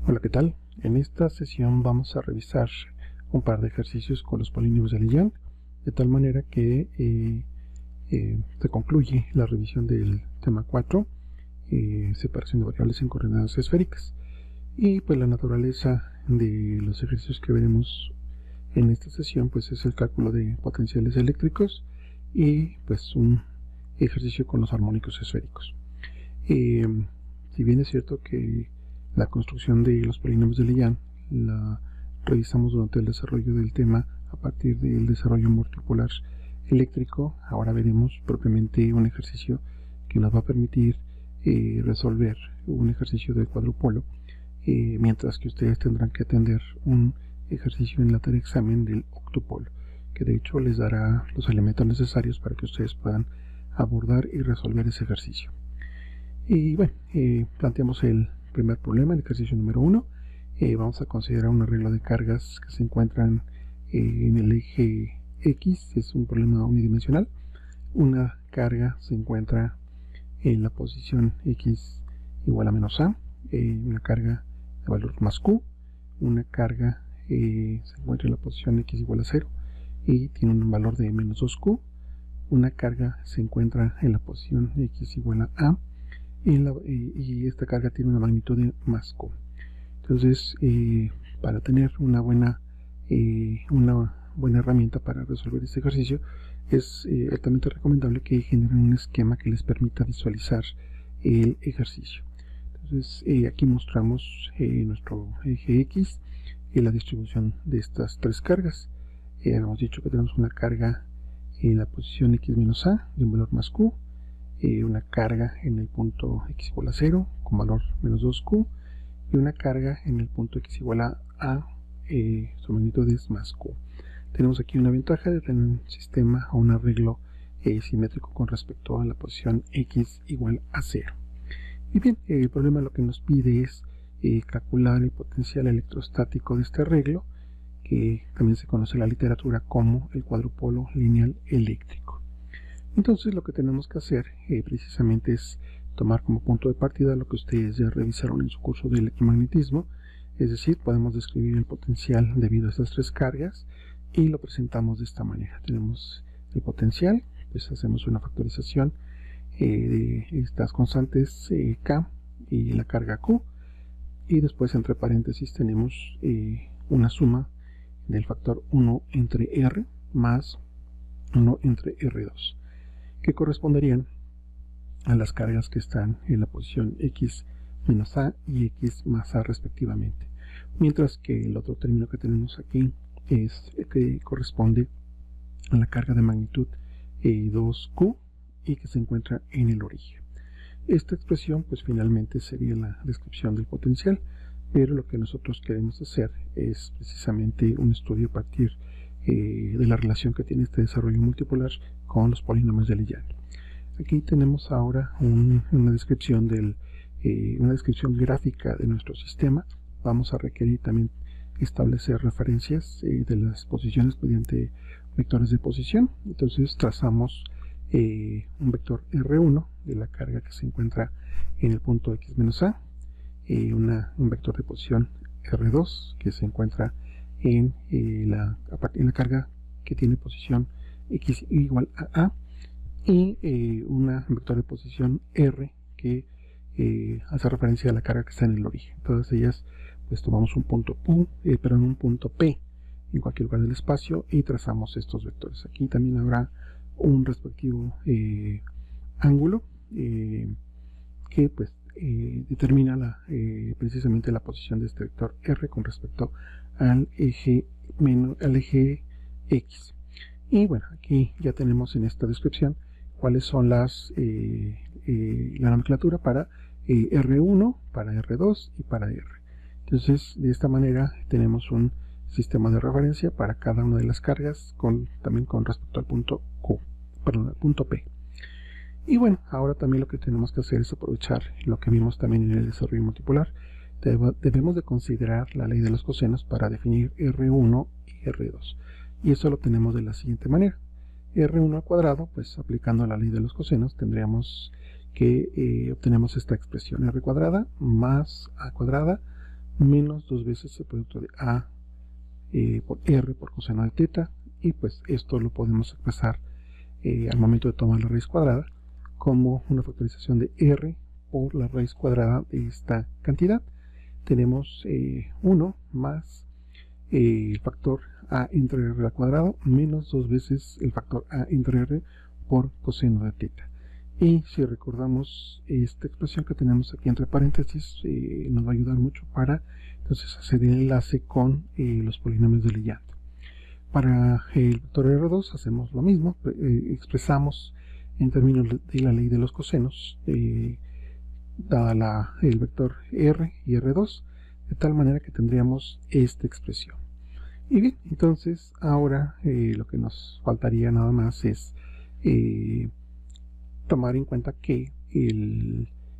Hola, ¿qué tal? En esta sesión vamos a revisar un par de ejercicios con los polinomios de Legendre, de tal manera que se concluye la revisión del tema 4, separación de variables en coordenadas esféricas. Y pues la naturaleza de los ejercicios que veremos en esta sesión pues es el cálculo de potenciales eléctricos y pues un ejercicio con los armónicos esféricos. Si bien es cierto que la construcción de los polinomios de Legendre la revisamos durante el desarrollo del tema a partir del desarrollo multipolar eléctrico, ahora veremos propiamente un ejercicio que nos va a permitir resolver un ejercicio de cuadrupolo, mientras que ustedes tendrán que atender un ejercicio en la tarea examen del octupolo, que de hecho les dará los elementos necesarios para que ustedes puedan abordar y resolver ese ejercicio. Y bueno, planteamos el primer problema, el ejercicio número 1. Vamos a considerar un arreglo de cargas que se encuentran en el eje X. Es un problema unidimensional. Una carga se encuentra en la posición X igual a menos A, una carga de valor más Q. Una carga se encuentra en la posición X igual a 0 y tiene un valor de menos 2Q. Una carga se encuentra en la posición X igual a A y esta carga tiene una magnitud de más Q. Entonces, para tener una buena herramienta para resolver este ejercicio, es altamente recomendable que generen un esquema que les permita visualizar el ejercicio. Entonces, aquí mostramos nuestro eje X y la distribución de estas tres cargas. Hemos dicho que tenemos una carga en la posición X menos A de un valor más Q, una carga en el punto X igual a 0 con valor menos 2Q y una carga en el punto X igual a A, su magnitud es más Q. Tenemos aquí una ventaja de tener un sistema o un arreglo simétrico con respecto a la posición X igual a 0. Y bien, el problema lo que nos pide es calcular el potencial electrostático de este arreglo, que también se conoce en la literatura como el cuadrupolo lineal eléctrico. Entonces lo que tenemos que hacer precisamente es tomar como punto de partida lo que ustedes ya revisaron en su curso de electromagnetismo, es decir, podemos describir el potencial debido a estas tres cargas y lo presentamos de esta manera. Tenemos el potencial, pues hacemos una factorización de estas constantes K y la carga Q, y después entre paréntesis tenemos una suma del factor 1 entre R más 1 entre R2, que corresponderían a las cargas que están en la posición X menos A y X más A respectivamente, mientras que el otro término que tenemos aquí es el que corresponde a la carga de magnitud 2Q y que se encuentra en el origen. Esta expresión pues finalmente sería la descripción del potencial, pero lo que nosotros queremos hacer es precisamente un estudio a partir de la relación que tiene este desarrollo multipolar con los polinomios de Legendre. Aquí tenemos ahora una descripción gráfica de nuestro sistema. Vamos a requerir también establecer referencias de las posiciones mediante vectores de posición. Entonces trazamos un vector R1 de la carga que se encuentra en el punto X menos A, un vector de posición R2 que se encuentra en la carga que tiene posición X igual a A, y un vector de posición R que hace referencia a la carga que está en el origen. Todas ellas pues tomamos un punto en un punto P en cualquier lugar del espacio y trazamos estos vectores. Aquí también habrá un respectivo ángulo que pues determina precisamente la posición de este vector R con respecto al eje X. Y bueno, aquí ya tenemos en esta descripción cuáles son la nomenclatura para R1, para R2 y para R. Entonces de esta manera tenemos un sistema de referencia para cada una de las cargas también con respecto al punto al punto P. Y bueno, ahora también lo que tenemos que hacer es aprovechar lo que vimos también en el desarrollo multipolar. Debemos de considerar la ley de los cosenos para definir R1 y R2. Y eso lo tenemos de la siguiente manera. R1 al cuadrado, pues aplicando la ley de los cosenos, tendríamos que obtenemos esta expresión R cuadrada más A cuadrada menos 2 veces el producto de A por R por coseno de teta, y pues esto lo podemos expresar al momento de tomar la raíz cuadrada como una factorización de R por la raíz cuadrada de esta cantidad. Tenemos 1 más el factor A entre R al cuadrado menos 2 veces el factor A entre R por coseno de teta. Y si recordamos esta expresión que tenemos aquí entre paréntesis, nos va a ayudar mucho para entonces hacer el enlace con los polinomios de Legendre. Para el vector R2 hacemos lo mismo, expresamos en términos de la ley de los cosenos, dada el vector R y R2, de tal manera que tendríamos esta expresión. Y bien, entonces ahora lo que nos faltaría nada más es tomar en cuenta que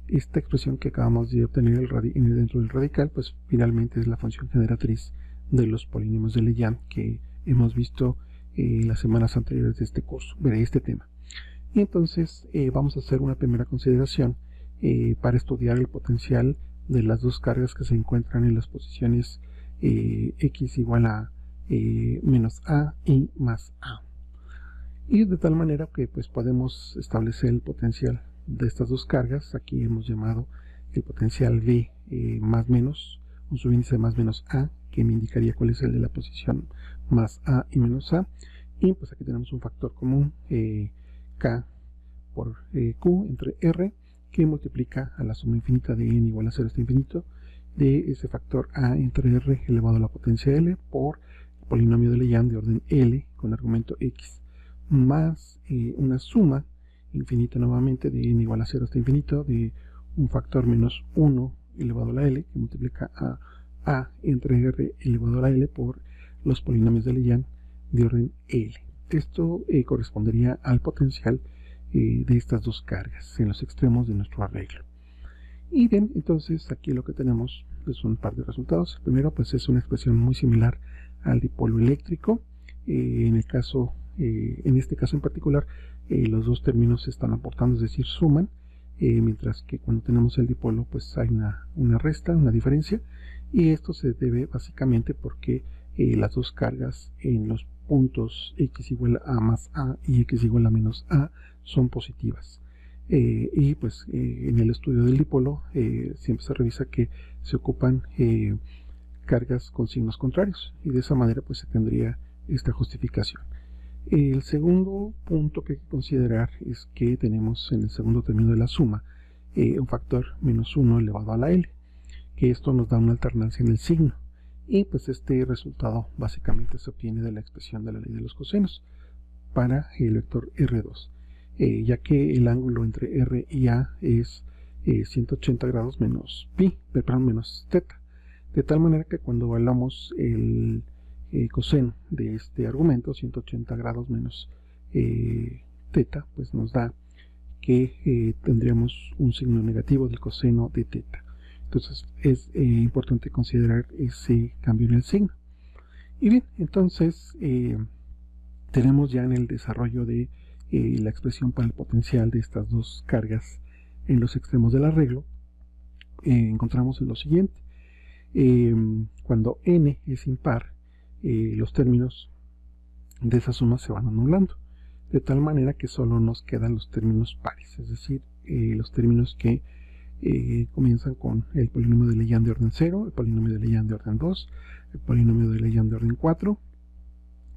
esta expresión que acabamos de obtener dentro del radical, pues finalmente es la función generatriz de los polinomios de Legendre que hemos visto las semanas anteriores de este curso, de este tema. Y entonces vamos a hacer una primera consideración para estudiar el potencial de las dos cargas que se encuentran en las posiciones x igual a menos a y más a. Y de tal manera que pues podemos establecer el potencial de estas dos cargas. Aquí hemos llamado el potencial V más menos, un subíndice más menos A, que me indicaría cuál es el de la posición más A y menos A. Y pues aquí tenemos un factor común, K por Q entre R, que multiplica a la suma infinita de n igual a 0 hasta infinito de ese factor A entre R elevado a la potencia L por el polinomio de Legendre de orden L con argumento X, más una suma infinita nuevamente de n igual a 0 hasta infinito de un factor menos 1 elevado a la L, que multiplica a entre R elevado a la L por los polinomios de Legendre de orden L. Esto correspondería al potencial de estas dos cargas en los extremos de nuestro arreglo. Y bien, entonces aquí lo que tenemos es un par de resultados. El primero pues es una expresión muy similar al dipolo eléctrico. En este caso en particular, los dos términos se están aportando, es decir, suman, mientras que cuando tenemos el dipolo pues hay una resta, una diferencia, y esto se debe básicamente porque las dos cargas en los puntos x igual a más a y x igual a menos a son positivas. Y pues en el estudio del dipolo siempre se revisa que se ocupan cargas con signos contrarios, y de esa manera pues se tendría esta justificación. El segundo punto que hay que considerar es que tenemos en el segundo término de la suma un factor menos 1 elevado a la L, que esto nos da una alternancia en el signo, y pues este resultado básicamente se obtiene de la expresión de la ley de los cosenos para el vector R2, ya que el ángulo entre R y A es 180 grados menos pi, menos teta, de tal manera que cuando evaluamos el coseno de este argumento, 180 grados menos teta, pues nos da que tendríamos un signo negativo del coseno de teta. Entonces es importante considerar ese cambio en el signo. Y bien, entonces tenemos ya en el desarrollo de la expresión para el potencial de estas dos cargas en los extremos del arreglo, encontramos lo siguiente. Cuando n es impar, los términos de esa suma se van anulando, de tal manera que solo nos quedan los términos pares, es decir, los términos que comienzan con el polinomio de Legendre de orden 0, el polinomio de Legendre de orden 2, el polinomio de Legendre de orden 4,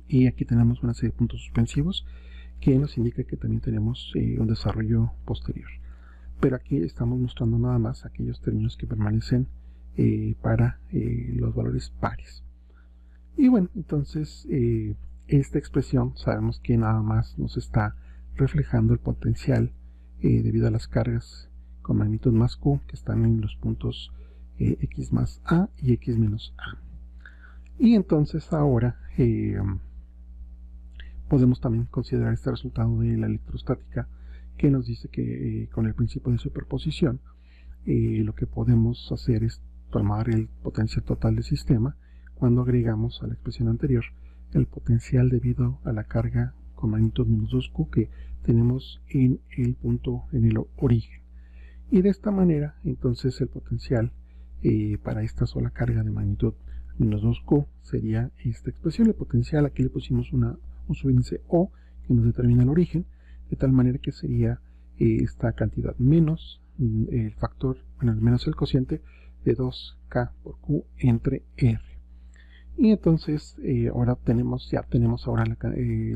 y aquí tenemos una serie de puntos suspensivos que nos indica que también tenemos un desarrollo posterior. Pero aquí estamos mostrando nada más aquellos términos que permanecen para los valores pares. Y bueno, entonces esta expresión sabemos que nada más nos está reflejando el potencial debido a las cargas con magnitud más Q que están en los puntos x más a y x menos a. Y entonces ahora podemos también considerar este resultado de la electrostática, que nos dice que con el principio de superposición lo que podemos hacer es tomar el potencial total del sistema cuando agregamos a la expresión anterior el potencial debido a la carga con magnitud menos 2Q que tenemos en el punto, en el origen. Y de esta manera entonces el potencial para esta sola carga de magnitud menos 2Q sería esta expresión. El potencial, aquí le pusimos un subíndice O que nos determina el origen, de tal manera que sería esta cantidad menos el factor, bueno, menos el cociente de 2K por Q entre R. Y entonces ahora ya tenemos ahora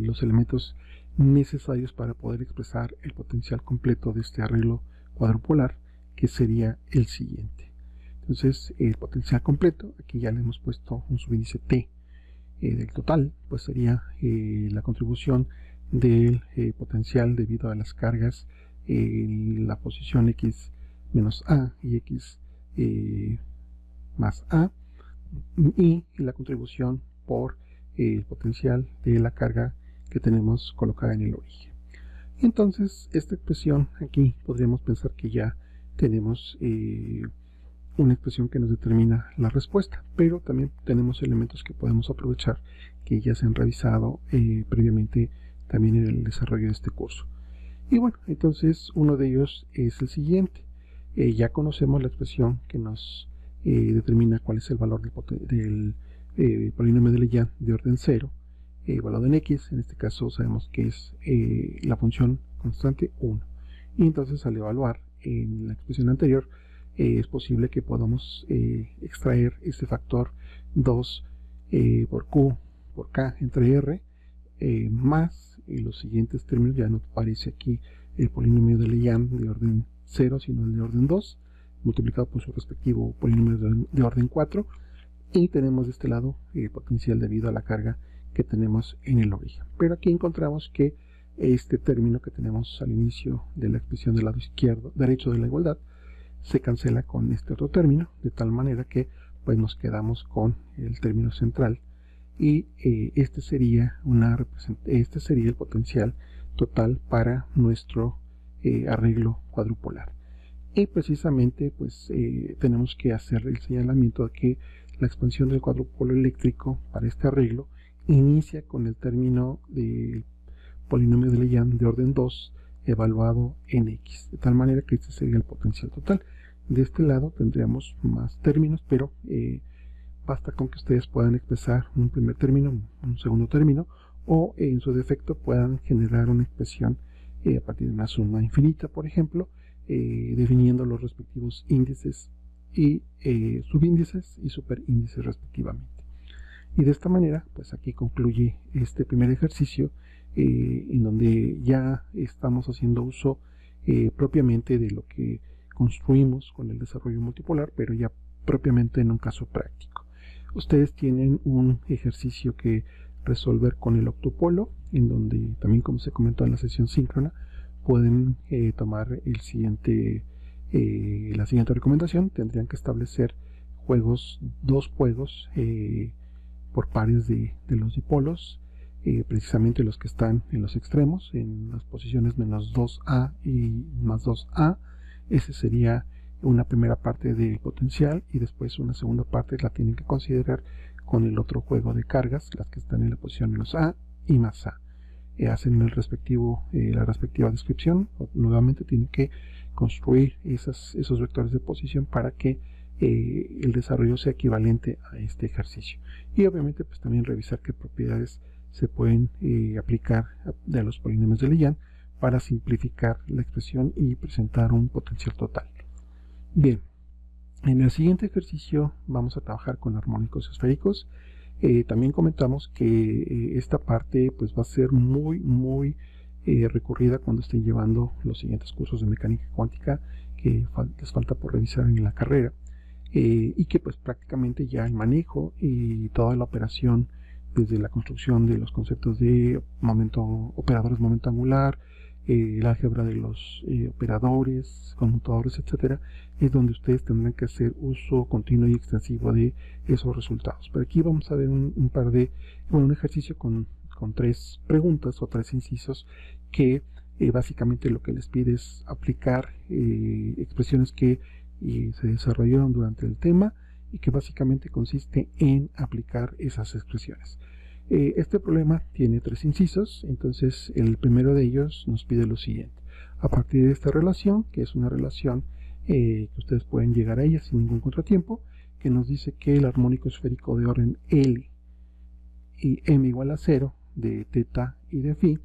los elementos necesarios para poder expresar el potencial completo de este arreglo cuadrupolar, que sería el siguiente. Entonces el potencial completo, aquí ya le hemos puesto un subíndice T del total, pues sería la contribución del potencial debido a las cargas en la posición X menos A y X más A, y la contribución por el potencial de la carga que tenemos colocada en el origen. Entonces esta expresión aquí podríamos pensar que ya tenemos una expresión que nos determina la respuesta, pero también tenemos elementos que podemos aprovechar que ya se han revisado previamente también en el desarrollo de este curso. Y bueno, entonces uno de ellos es el siguiente. Ya conocemos la expresión que nos determina cuál es el valor del polinomio de Legendre de orden 0, evaluado en x. En este caso sabemos que es la función constante 1. Y entonces al evaluar en la expresión anterior, es posible que podamos extraer este factor 2 por Q por K entre R, más los siguientes términos. Ya no aparece aquí el polinomio de Legendre de orden 0, sino el de orden 2, multiplicado por su respectivo polinomio de orden 4, y tenemos de este lado el potencial debido a la carga que tenemos en el origen. Pero aquí encontramos que este término que tenemos al inicio de la expresión del lado derecho de la igualdad se cancela con este otro término, de tal manera que pues nos quedamos con el término central, y este sería el potencial total para nuestro arreglo cuadrupolar. Y precisamente pues tenemos que hacer el señalamiento de que la expansión del cuadrupolo eléctrico para este arreglo inicia con el término del polinomio de Legendre de orden 2 evaluado en x, de tal manera que este sería el potencial total. De este lado tendríamos más términos, pero basta con que ustedes puedan expresar un primer término, un segundo término, o en su defecto puedan generar una expresión a partir de una suma infinita, por ejemplo, definiendo los respectivos índices y subíndices y superíndices respectivamente. Y de esta manera, pues aquí concluye este primer ejercicio, en donde ya estamos haciendo uso propiamente de lo que construimos con el desarrollo multipolar, pero ya propiamente en un caso práctico. Ustedes tienen un ejercicio que resolver con el octupolo, en donde también, como se comentó en la sesión síncrona, pueden tomar la siguiente recomendación. Tendrían que establecer dos juegos por pares de los dipolos, precisamente los que están en los extremos, en las posiciones menos 2A y más 2A. Ese sería una primera parte del potencial, y después una segunda parte la tienen que considerar con el otro juego de cargas, las que están en la posición menos A y más A. Hacen la respectiva descripción. Nuevamente tienen que construir esos vectores de posición para que el desarrollo sea equivalente a este ejercicio, y obviamente pues también revisar qué propiedades se pueden aplicar de los polinomios de Legendre para simplificar la expresión y presentar un potencial total. Bien, en el siguiente ejercicio vamos a trabajar con armónicos esféricos. También comentamos que esta parte pues va a ser muy recurrida cuando estén llevando los siguientes cursos de mecánica cuántica que les falta por revisar en la carrera, y que pues prácticamente ya el manejo y toda la operación, desde la construcción de los conceptos de operadores momento angular, el álgebra de los operadores, conmutadores, etcétera, es donde ustedes tendrán que hacer uso continuo y extensivo de esos resultados. Pero aquí vamos a ver un ejercicio con 3 preguntas o 3 incisos que básicamente lo que les pide es aplicar expresiones que se desarrollaron durante el tema, y que básicamente consiste en aplicar esas expresiones. Este problema tiene 3 incisos. Entonces el primero de ellos nos pide lo siguiente: a partir de esta relación, que es una relación que ustedes pueden llegar a ella sin ningún contratiempo, que nos dice que el armónico esférico de orden L y m igual a 0 de teta y de phi,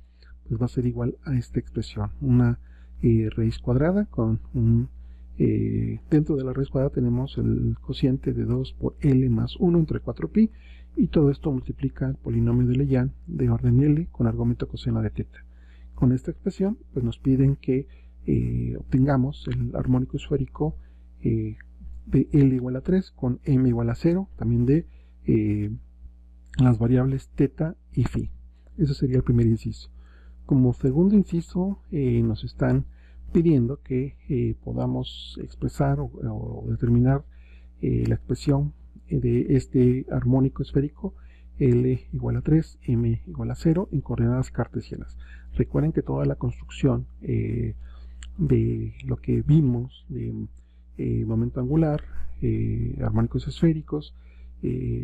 pues va a ser igual a esta expresión, una raíz cuadrada con un dentro de la raíz cuadrada tenemos el cociente de 2 por L más 1 entre 4pi, y todo esto multiplica el polinomio de Lejean de orden L con argumento coseno de teta. Con esta expresión pues nos piden que obtengamos el armónico esférico de L igual a 3 con m igual a 0, también de las variables teta y phi. Ese sería el primer inciso. Como segundo inciso nos están pidiendo que podamos expresar o determinar la expresión de este armónico esférico L igual a 3, m igual a 0 en coordenadas cartesianas. Recuerden que toda la construcción de lo que vimos de momento angular, armónicos esféricos,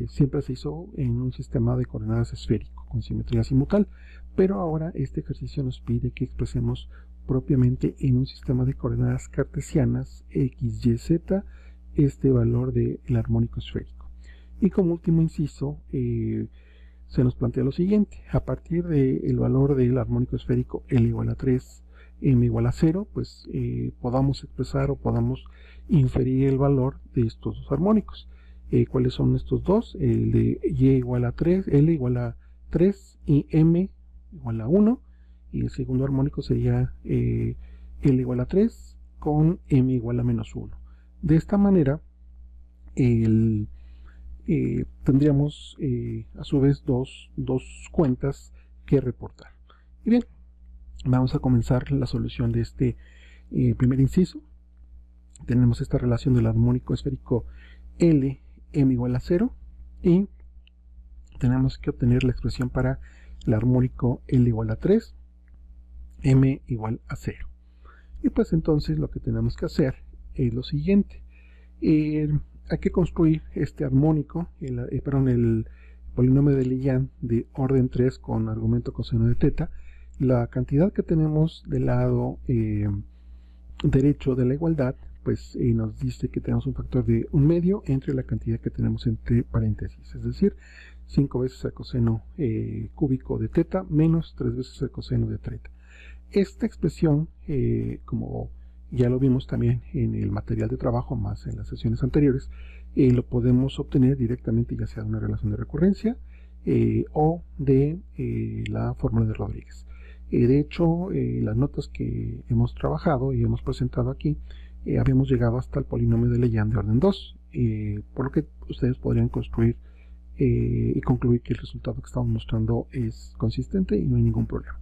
siempre se hizo en un sistema de coordenadas esférico con simetría azimutal, pero ahora este ejercicio nos pide que expresemos propiamente en un sistema de coordenadas cartesianas x, y, z este valor del armónico esférico. Y como último inciso se nos plantea lo siguiente: a partir del valor del armónico esférico L igual a 3, m igual a 0, pues podamos expresar o podamos inferir el valor de estos dos armónicos. ¿Cuáles son estos dos? El de y igual a 3, L igual a 3 y m igual a 1, y el segundo armónico sería L igual a 3 con m igual a menos 1. De esta manera tendríamos a su vez dos cuentas que reportar. Y bien, vamos a comenzar la solución de este primer inciso. Tenemos esta relación del armónico esférico L, m igual a 0, y tenemos que obtener la expresión para el armónico L igual a 3, m igual a 0. Y pues entonces lo que tenemos que hacer es lo siguiente: hay que construir este armónico, el polinomio de Lejean de orden 3 con argumento coseno de teta. La cantidad que tenemos del lado derecho de la igualdad pues nos dice que tenemos un factor de 1/2 entre la cantidad que tenemos entre paréntesis, es decir, 5 veces el coseno cúbico de teta menos 3 veces el coseno de teta. Esta expresión, como ya lo vimos también en el material de trabajo, más en las sesiones anteriores, lo podemos obtener directamente, ya sea de una relación de recurrencia o de la fórmula de Rodríguez. De hecho, las notas que hemos trabajado y hemos presentado aquí, habíamos llegado hasta el polinomio de Lejean de orden 2, por lo que ustedes podrían construir y concluir que el resultado que estamos mostrando es consistente y no hay ningún problema.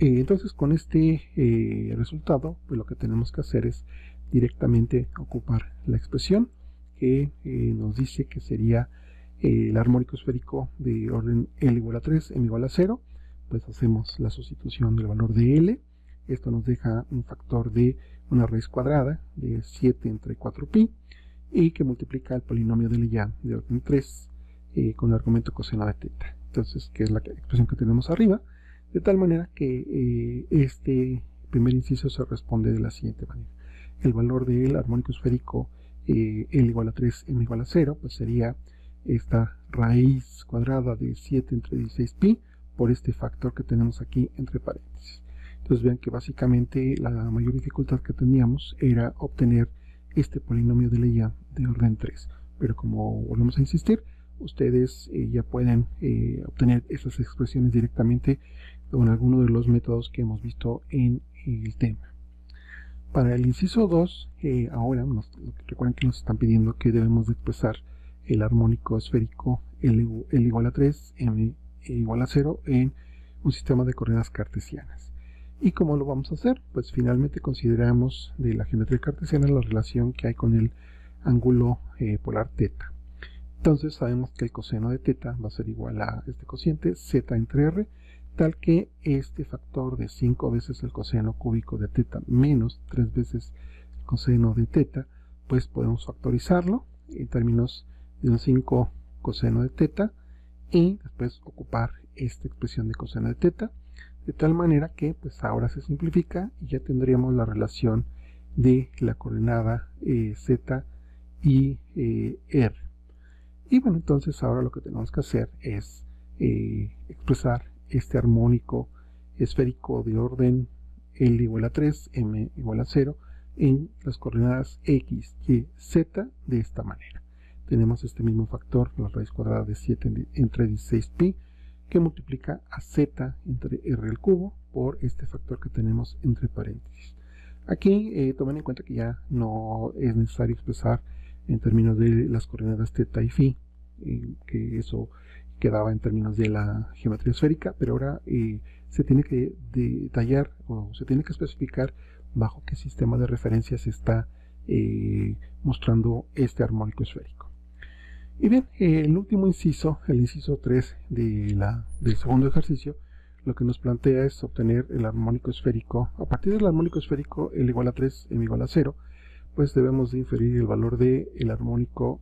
Entonces, con este resultado, pues lo que tenemos que hacer es directamente ocupar la expresión que nos dice que sería el armónico esférico de orden L igual a 3, m igual a 0. Pues hacemos la sustitución del valor de L. Esto nos deja un factor de una raíz cuadrada de 7 entre 4pi, y que multiplica el polinomio de Lejean de orden 3 con el argumento coseno de teta. Entonces, que es la expresión que tenemos arriba, de tal manera que este primer inciso se responde de la siguiente manera: el valor del armónico esférico L igual a 3, m igual a 0, pues sería esta raíz cuadrada de 7 entre 16pi por este factor que tenemos aquí entre paréntesis. Entonces vean que básicamente la mayor dificultad que teníamos era obtener este polinomio de Lejean de orden 3, pero como volvemos a insistir, ustedes ya pueden obtener estas expresiones directamente con alguno de los métodos que hemos visto en el tema. Para el inciso 2, ahora recuerden que nos están pidiendo que debemos de expresar el armónico esférico L igual a 3, m igual a 0 en un sistema de coordenadas cartesianas. ¿Y cómo lo vamos a hacer? Pues finalmente consideramos de la geometría cartesiana la relación que hay con el ángulo polar teta. Entonces sabemos que el coseno de teta va a ser igual a este cociente z entre r, tal que este factor de 5 veces el coseno cúbico de teta menos 3 veces el coseno de teta, pues podemos factorizarlo en términos de un 5 coseno de teta y después ocupar esta expresión de coseno de teta, de tal manera que pues ahora se simplifica y ya tendríamos la relación de la coordenada z y r. Y bueno, entonces ahora lo que tenemos que hacer es expresar este armónico esférico de orden L igual a 3, M igual a 0 en las coordenadas x, y, z de esta manera. Tenemos este mismo factor, la raíz cuadrada de 7 entre 16pi, que multiplica a z entre r al cubo por este factor que tenemos entre paréntesis. Aquí tomen en cuenta que ya no es necesario expresar en términos de las coordenadas θ y φ, que eso quedaba en términos de la geometría esférica, pero ahora se tiene que detallar o se tiene que especificar bajo qué sistema de referencia se está mostrando este armónico esférico. Y bien, el último inciso, el inciso 3 del segundo ejercicio, lo que nos plantea es obtener el armónico esférico. A partir del armónico esférico L igual a 3, M igual a 0, pues debemos de inferir el valor del armónico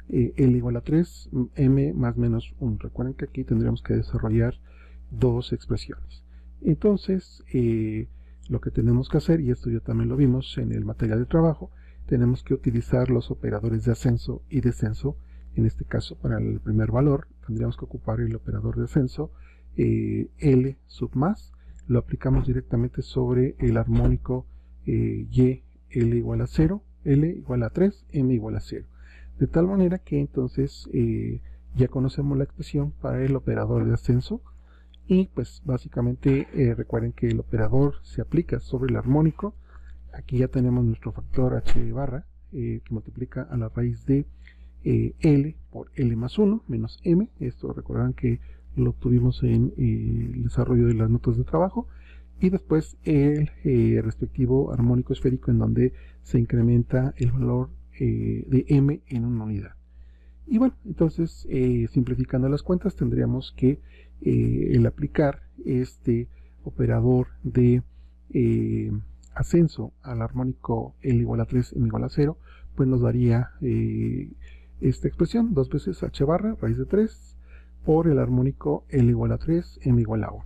L igual a 3, M más menos 1. Recuerden que aquí tendríamos que desarrollar dos expresiones. Entonces, lo que tenemos que hacer, y esto ya también lo vimos en el material de trabajo, tenemos que utilizar los operadores de ascenso y descenso. En este caso, para el primer valor, tendríamos que ocupar el operador de ascenso, L sub más, lo aplicamos directamente sobre el armónico Y, L igual a 0, L igual a 3, M igual a 0. De tal manera que entonces ya conocemos la expresión para el operador de ascenso, y pues básicamente recuerden que el operador se aplica sobre el armónico. Aquí ya tenemos nuestro factor h barra que multiplica a la raíz de L por L más 1 menos M. Esto recordarán que lo obtuvimos en el desarrollo de las notas de trabajo, y después el respectivo armónico esférico en donde se incrementa el valor de M en una unidad. Y bueno, entonces simplificando las cuentas tendríamos que el aplicar este operador de ascenso al armónico L igual a 3, M igual a 0, pues nos daría esta expresión, 2 veces h barra, raíz de 3, por el armónico L igual a 3, M igual a 1.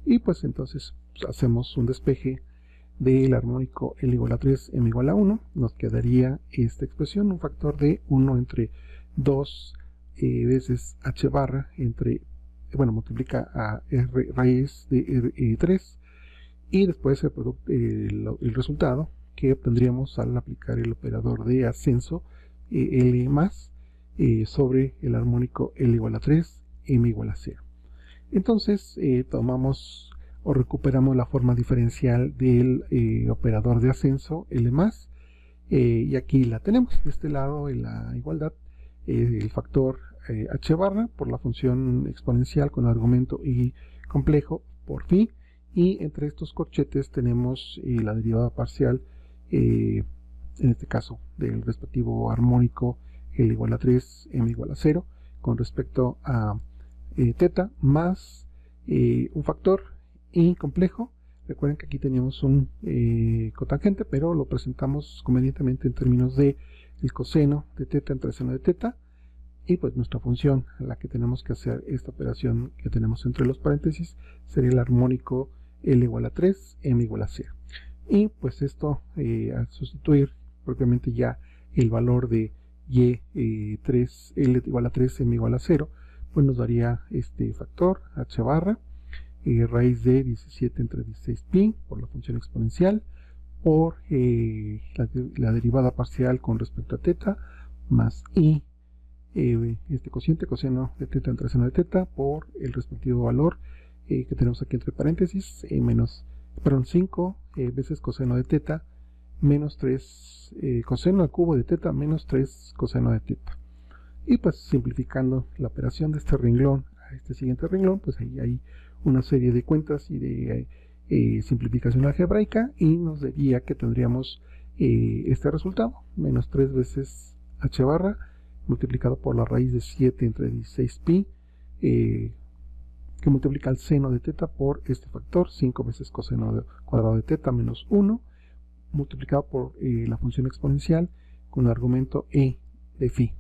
Y pues entonces hacemos un despeje del armónico L igual a 3, M igual a 1, nos quedaría esta expresión, un factor de 1 entre 2 veces h barra entre, bueno, multiplica a r raíz de r 3, y después el resultado que obtendríamos al aplicar el operador de ascenso L más sobre el armónico L igual a 3, M igual a 0. Entonces tomamos o recuperamos la forma diferencial del operador de ascenso L más, y aquí la tenemos de este lado en la igualdad, el factor h barra por la función exponencial con argumento y complejo por phi, y entre estos corchetes tenemos la derivada parcial, en este caso del respectivo armónico L igual a 3, M igual a 0 con respecto a θ más un factor y complejo. Recuerden que aquí teníamos un cotangente, pero lo presentamos convenientemente en términos de el coseno de θ entre seno de θ, y pues nuestra función a la que tenemos que hacer esta operación que tenemos entre los paréntesis sería el armónico L igual a 3, M igual a 0. Y pues esto al sustituir propiamente ya el valor de Y3, L igual a 3, M igual a 0, pues nos daría este factor h barra raíz de 17 entre 16pi por la función exponencial por la derivada parcial con respecto a θ más i este cociente, coseno de θ entre seno de θ por el respectivo valor que tenemos aquí entre paréntesis, menos 5 veces coseno de θ menos 3 coseno al cubo de θ menos 3 coseno de θ. Y pues simplificando la operación de este renglón a este siguiente renglón, pues ahí hay una serie de cuentas y de simplificación algebraica, y nos diría que tendríamos este resultado, menos 3 veces h barra multiplicado por la raíz de 7 entre 16pi, que multiplica el seno de θ por este factor, 5 veces coseno cuadrado de θ menos 1, multiplicado por la función exponencial con el argumento e de phi.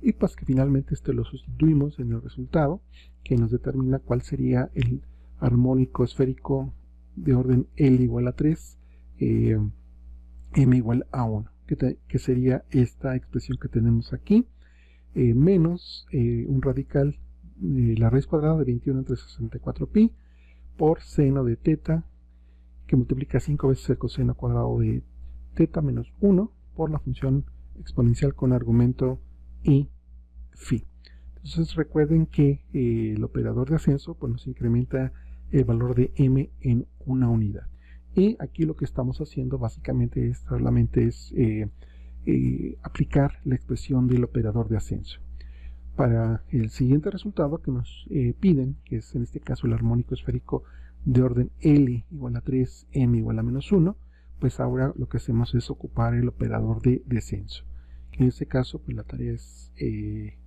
Y pues que finalmente este lo sustituimos en el resultado que nos determina cuál sería el armónico esférico de orden L igual a 3, m igual a 1, que sería esta expresión que tenemos aquí, menos un radical, la raíz cuadrada de 21 entre 64pi por seno de teta, que multiplica 5 veces el coseno cuadrado de teta menos 1 por la función exponencial con argumento y phi. Entonces recuerden que el operador de ascenso pues nos incrementa el valor de m en una unidad. Y aquí lo que estamos haciendo básicamente solamente es aplicar la expresión del operador de ascenso. Para el siguiente resultado que nos piden, que es en este caso el armónico esférico de orden L igual a 3, m igual a menos 1, pues ahora lo que hacemos es ocupar el operador de descenso. En este caso, pues la tarea es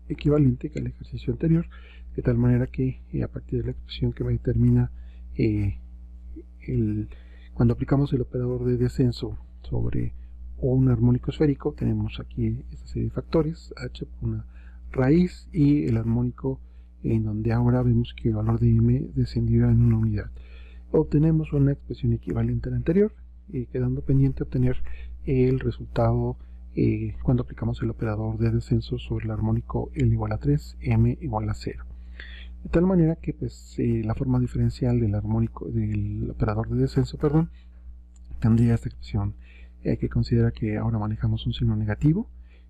equivalente que al ejercicio anterior, de tal manera que a partir de la expresión que me determina cuando aplicamos el operador de descenso sobre un armónico esférico, tenemos aquí esta serie de factores, h por una raíz y el armónico en donde ahora vemos que el valor de m descendió en una unidad. Obtenemos una expresión equivalente a la anterior, quedando pendiente obtener el resultado cuando aplicamos el operador de descenso sobre el armónico L igual a 3, m igual a 0. De tal manera que pues, la forma diferencial del operador de descenso, tendría esta expresión. Hay que considerar que ahora manejamos un signo negativo,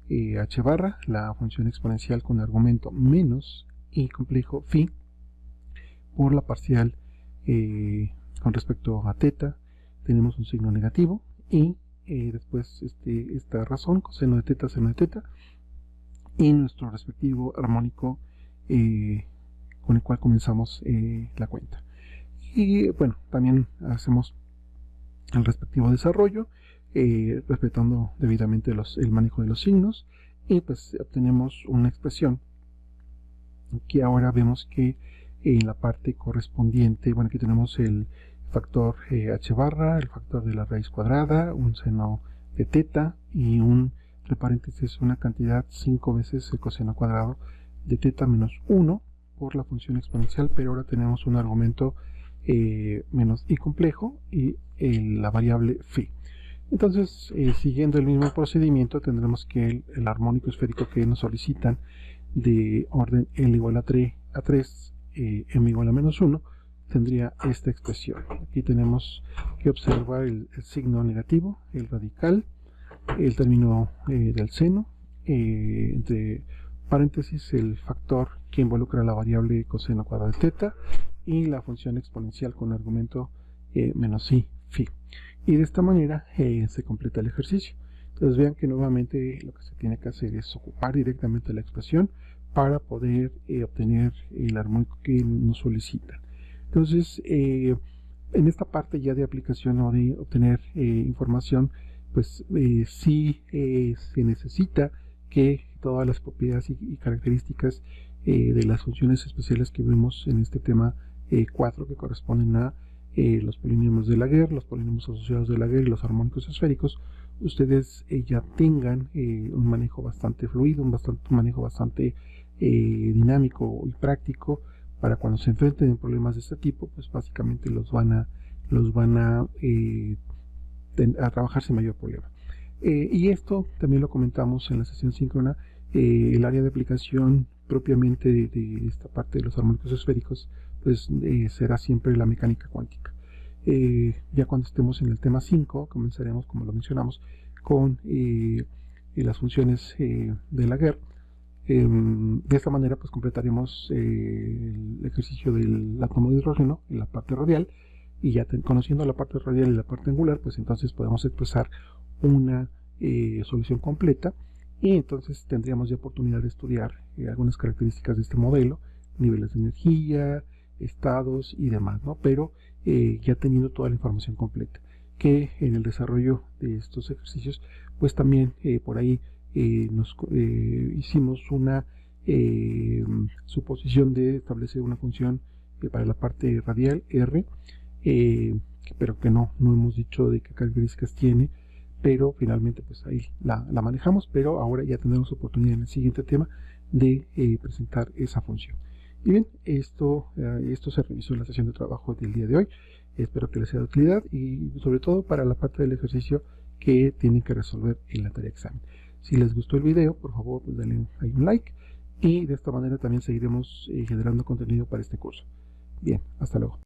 h barra, la función exponencial con argumento menos y complejo phi, por la parcial con respecto a teta, tenemos un signo negativo, y después esta razón, coseno de teta, seno de teta, y nuestro respectivo armónico con el cual comenzamos la cuenta. Y bueno, también hacemos el respectivo desarrollo, respetando debidamente el manejo de los signos, y pues obtenemos una expresión que ahora vemos que en la parte correspondiente, bueno, aquí tenemos el factor h barra, el factor de la raíz cuadrada, un seno de teta y entre paréntesis una cantidad 5 veces el coseno cuadrado de teta menos 1 por la función exponencial, pero ahora tenemos un argumento menos y complejo y la variable phi. Entonces, siguiendo el mismo procedimiento, tendremos que el armónico esférico que nos solicitan de orden L igual a 3, m igual a menos 1, tendría esta expresión. Aquí tenemos que observar el signo negativo, el radical, el término del seno, entre paréntesis el factor que involucra la variable coseno cuadrado de teta y la función exponencial con argumento menos i phi. Y de esta manera se completa el ejercicio. Entonces vean que nuevamente lo que se tiene que hacer es ocupar directamente la expresión para poder obtener el armónico que nos solicitan. Entonces en esta parte ya de aplicación o de obtener información, pues sí se necesita que todas las propiedades y características de las funciones especiales que vemos en este tema 4, que corresponden a los polinomios de Laguerre, los polinomios asociados de Laguerre y los armónicos esféricos, ustedes ya tengan un manejo bastante fluido, un manejo bastante dinámico y práctico para cuando se enfrenten en problemas de este tipo, pues básicamente los van a trabajar sin mayor problema. Y esto también lo comentamos en la sesión síncrona, el área de aplicación propiamente de esta parte de los armónicos esféricos, pues será siempre la mecánica cuántica. Ya cuando estemos en el tema 5, comenzaremos, como lo mencionamos, con las funciones de Laguerre. De esta manera pues completaremos el ejercicio del átomo de hidrógeno en la parte radial, y ya conociendo la parte radial y la parte angular, pues entonces podemos expresar una solución completa, y entonces tendríamos ya oportunidad de estudiar algunas características de este modelo, niveles de energía, estados y demás, ¿no? Pero ya teniendo toda la información completa, que en el desarrollo de estos ejercicios pues también por ahí hicimos una suposición de establecer una función para la parte radial R, pero que no hemos dicho de qué características tiene, pero finalmente pues ahí la manejamos, pero ahora ya tendremos oportunidad en el siguiente tema de presentar esa función. Y bien, esto se revisó en la sesión de trabajo del día de hoy. Espero que les sea de utilidad, y sobre todo para la parte del ejercicio que tienen que resolver en la tarea de examen. Si les gustó el video, por favor, pues denle ahí un like, y de esta manera también seguiremos generando contenido para este curso. Bien, hasta luego.